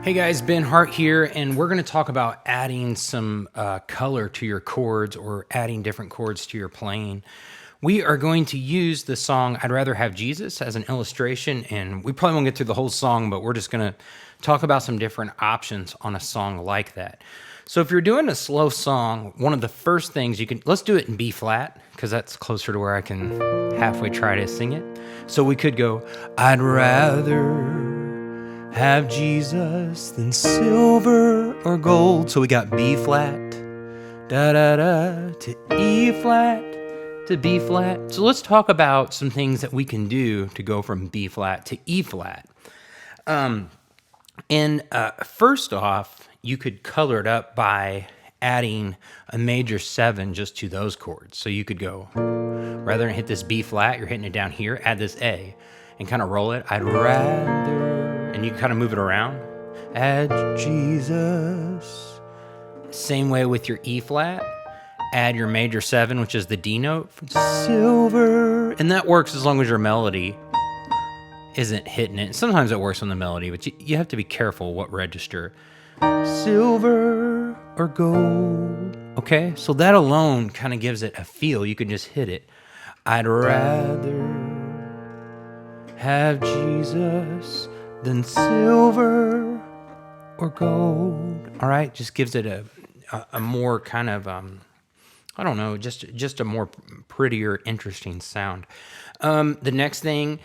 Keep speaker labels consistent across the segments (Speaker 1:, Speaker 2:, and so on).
Speaker 1: Hey guys, Ben Hart here, and we're going to talk about adding some color to your chords or adding different chords to your playing. We are going to use the song I'd Rather Have Jesus as an illustration, and we probably won't get through the whole song, but we're just going to talk about some different options on a song like that. So if you're doing a slow song, one of the first things you can, let's do it in B flat, because that's closer to where I can halfway try to sing it. So we could go, I'd rather have Jesus than silver or gold. So we got B flat, da da da, to E flat, to B flat. So let's talk about some things that we can do to go from B flat to E flat. First off, you could color it up by adding a major 7 just to those chords. So you could go, rather than hit this B flat, you're hitting it down here, add this A and kind of roll it. I'd rather, and you can kind of move it around. Add Jesus. Same way with your E flat. Add your major 7, which is the D note. Silver. And that works as long as your melody isn't hitting it. Sometimes it works on the melody, but you have to be careful what register. Silver or gold. Okay, so that alone kind of gives it a feel. You can just hit it. I'd rather have Jesus than silver or gold. All right, just gives it a more kind of I don't know, just a more prettier, interesting sound. The next thing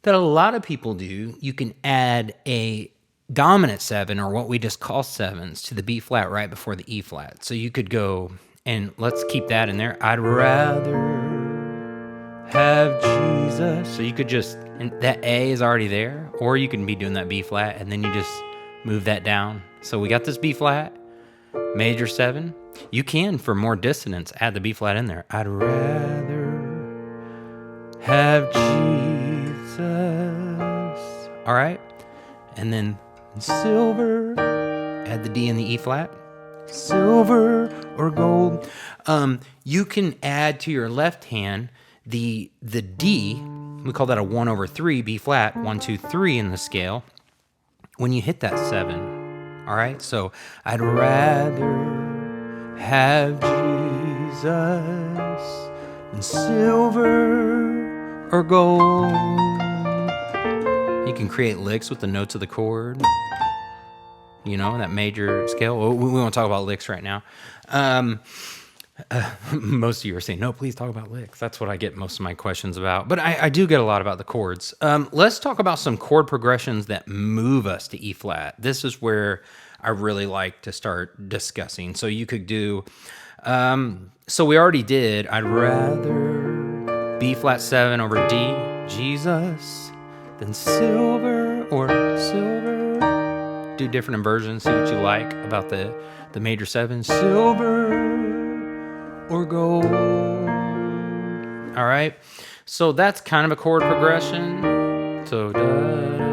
Speaker 1: that a lot of people do, you can add a dominant 7, or what we just call 7s, to the B flat right before the E flat. So you could go, and let's keep that in there. I'd rather have Jesus. So you could just, and that A is already there, or you can be doing that B flat and then you just move that down. So we got this B flat, major 7. You can, for more dissonance, add the B flat in there. I'd rather have Jesus. All right. And then silver, add the D and the E flat. Silver or gold. You can add to your left hand the D. We call that a 1/3 B flat, 1, 2, 3 in the scale. When you hit that 7, all right. So I'd rather have Jesus than silver or gold. You can create licks with the notes of the chord. You know, that major scale. Well, we won't talk about licks right now. Most of you are saying, no, please talk about licks. That's what I get most of my questions about. But I do get a lot about the chords. Let's talk about some chord progressions that move us to E flat. This is where I really like to start discussing. So you could do, so we already did, I'd rather B flat 7 over D, Jesus, than silver or silver. Do different inversions, see what you like about the major 7. Silver or gold. All right, so that's kind of a chord progression. So da, da, da.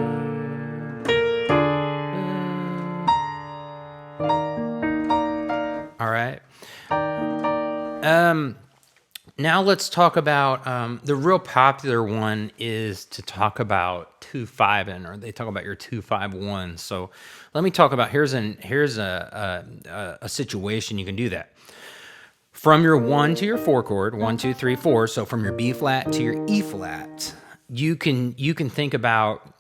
Speaker 1: All right. Now let's talk about the real popular one is to talk about 2/5, or they talk about your 2/5/1. So let me talk about here's a situation you can do that. From your 1 to your 4 chord, 1, 2, 3, 4. So from your B flat to your E flat, you can think about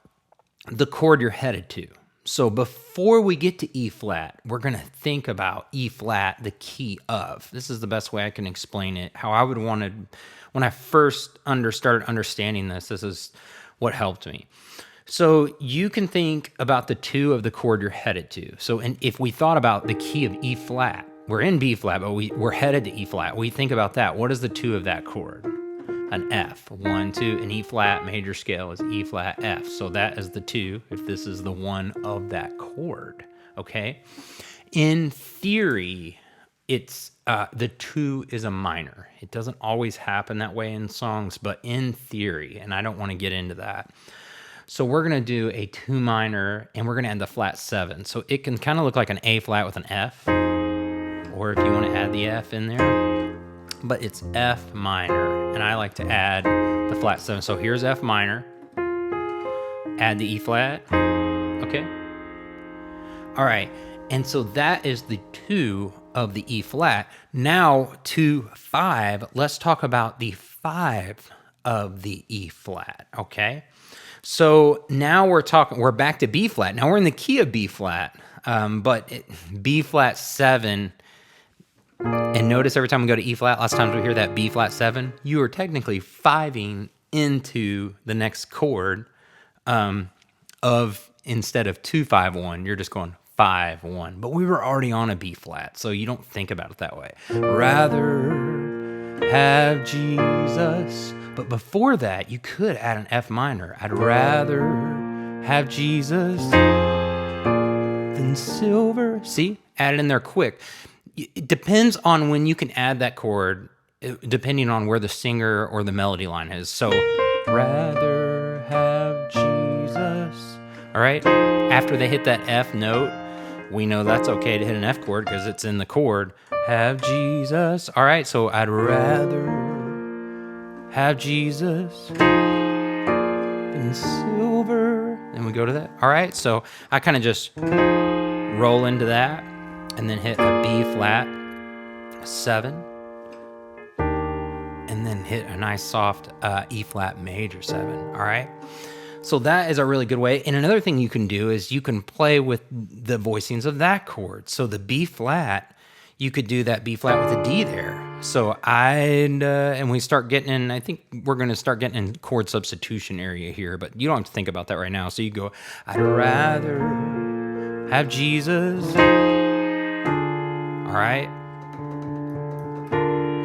Speaker 1: the chord you're headed to. So before we get to E flat, we're going to think about E flat, the key of. This is the best way I can explain it. How I would want to, when I first started understanding this is what helped me. So you can think about the 2 of the chord you're headed to. So if we thought about the key of E flat, we're in B flat, but we're headed to E flat. We think about that. What is the 2 of that chord? An F. 1, 2, an E flat major scale is E flat F. So that is the 2 if this is the 1 of that chord. Okay. In theory, it's the 2 is a minor. It doesn't always happen that way in songs, but in theory, and I don't want to get into that. So we're going to do a 2 minor, and we're going to add the flat 7. So it can kind of look like an A flat with an F, or if you want to add the F in there, but it's F minor, and I like to add the flat 7. So here's F minor, add the E flat, okay? All right. And so that is the 2 of the E flat. Now to 5, let's talk about the 5 of the E flat, okay? So now we're back to B flat. Now we're in the key of B flat, B flat 7. And notice every time we go to E flat, lots of times we hear that B flat 7, you are technically 5ing into the next chord of, instead of 2 5 1, you're just going 5 1. But we were already on a B flat, so you don't think about it that way. Rather have Jesus. But before that, you could add an F minor. I'd rather have Jesus than silver. See? Add it in there quick. It depends on when you can add that chord, depending on where the singer or the melody line is. So, rather have Jesus. All right? After they hit that F note, we know that's okay to hit an F chord because it's in the chord. Have Jesus. All right, so I'd rather have Jesus than silver. And we go to that. All right, so I kind of just roll into that and then hit a B flat 7, and then hit a nice soft E flat major 7. All right. So that is a really good way. And another thing you can do is you can play with the voicings of that chord. So the B flat, you could do that B flat with a D there. So and we start getting in, I think we're going to start getting in chord substitution area here, but you don't have to think about that right now. So you go, I'd rather have Jesus. All right.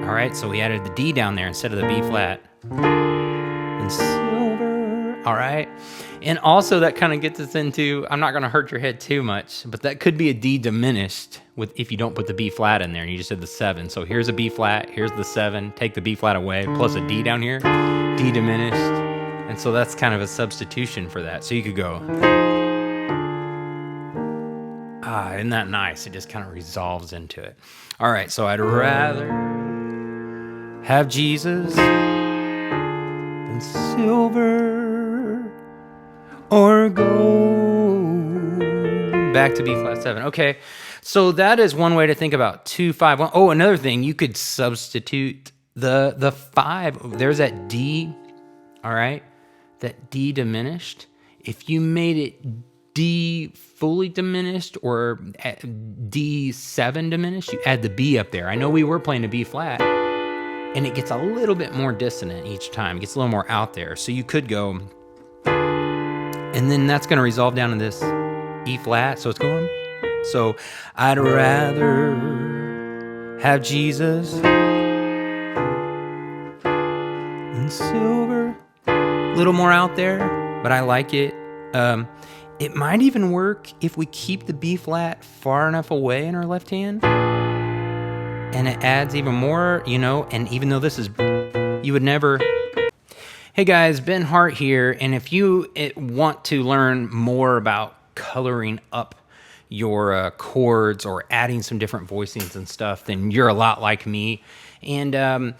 Speaker 1: All right, so we added the D down there instead of the B flat. And silver. All right. And also that kind of gets us into, I'm not going to hurt your head too much, but that could be a D diminished if you don't put the B flat in there and you just did the 7. So here's a B flat, here's the 7, take the B flat away, plus a D down here, D diminished. And so that's kind of a substitution for that. So you could go, isn't that nice? It just kind of resolves into it. All right, so I'd rather have Jesus than silver or gold. Back to B flat 7. Okay, so that is one way to think about 2 5 1. Oh, another thing, you could substitute the 5. There's that D. All right, that D diminished. If you made it D fully diminished or D7 diminished, you add the B up there. I know we were playing a B flat, and it gets a little bit more dissonant each time. It gets a little more out there. So you could go, and then that's going to resolve down to this E flat. So it's going, so I'd rather have Jesus than silver. A little more out there, but I like it. It might even work if we keep the B flat far enough away in our left hand, and it adds even more, and even though this is, you would never. Hey guys, Ben Hart here, and if you want to learn more about coloring up your chords or adding some different voicings and stuff, then you're a lot like me. And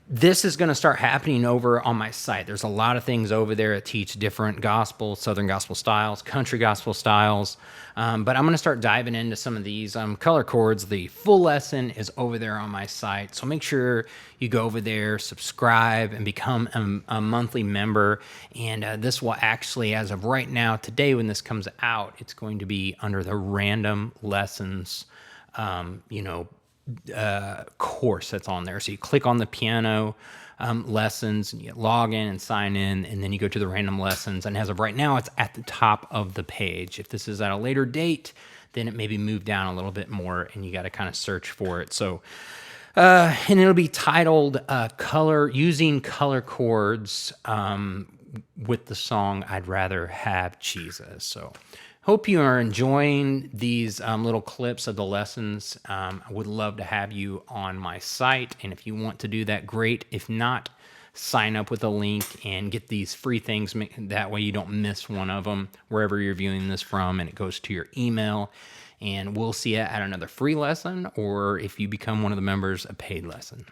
Speaker 1: this is going to start happening over on my site. There's a lot of things over there that teach different gospel, Southern gospel styles, country gospel styles. But I'm going to start diving into some of these color chords. The full lesson is over there on my site. So make sure you go over there, subscribe, and become a monthly member. And this will actually, as of right now, today when this comes out, it's going to be under the random lessons, course that's on there. So you click on the piano lessons, and you log in and sign in, and then you go to the random lessons. And as of right now, it's at the top of the page. If this is at a later date, then it may be moved down a little bit more, and you got to kind of search for it. So, and it'll be titled using color chords with the song I'd Rather Have Jesus. So hope you are enjoying these little clips of the lessons. I would love to have you on my site, and if you want to do that, great. If not, sign up with a link and get these free things. That way you don't miss one of them wherever you're viewing this from, and it goes to your email. And we'll see you at another free lesson, or if you become one of the members, a paid lesson.